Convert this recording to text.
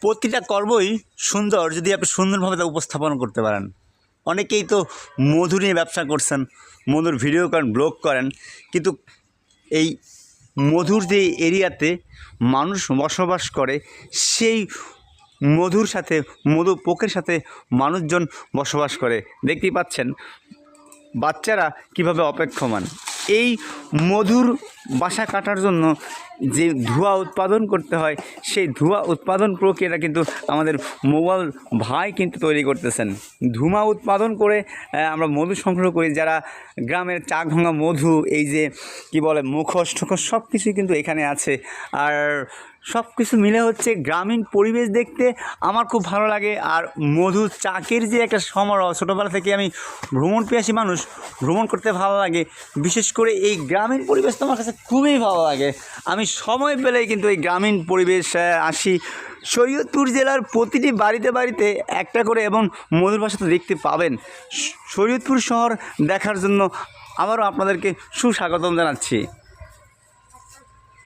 প্রতিটা কর্মই সুন্দর যদি আপনি সুন্দরভাবে তা উপস্থাপন করতে পারেন। অনেকেই তো মধু নিয়ে ব্যবসা করছেন, মধুর ভিডিও করেন, ব্লগ করেন, কিন্তু এই মধুর যে এরিয়াতে মানুষ বসবাস করে সেই মধুর সাথে মধু পোকের সাথে মানুষজন বসবাস করে। দেখতেই পাচ্ছেন বাচ্চারা কিভাবে অপেক্ষমান। এই মধুর বাসা কাটার জন্য যে ধোঁয়া উৎপাদন করতে হয় সেই ধোঁয়া উৎপাদন প্রক্রিয়াটা কিন্তু আমাদের মোবাইল ভাই কিন্তু তৈরি করতেছেন। ধোঁয়া উৎপাদন করে আমরা মধু সংগ্রহ করি। যারা গ্রামের চাক ভাঙা মধু, এই যে কি বলে মুখোশ ঠোখোশ সব কিছুই কিন্তু এখানে আছে। আর সব কিছু মিলে হচ্ছে গ্রামীণ পরিবেশ দেখতে আমার খুব ভালো লাগে। আর মধু চাকের যে একটা সমারোহ, ছোটোবেলা থেকে আমি ভ্রমণ পিয়াসী মানুষ, ভ্রমণ করতে ভালো লাগে। বিশেষ করে এই গ্রামীণ পরিবেশ তো আমার কাছে খুবই ভালো লাগে। আমি সময় পেলেই কিন্তু এই গ্রামীণ পরিবেশ আসি। শরীয়তপুর জেলার প্রতিটি বাড়িতে বাড়িতে একটা করে এবং মধুর বাসা তো দেখতে পাবেন। শরীয়তপুর শহর দেখার জন্য আবারও আপনাদেরকে সুস্বাগতম জানাচ্ছি।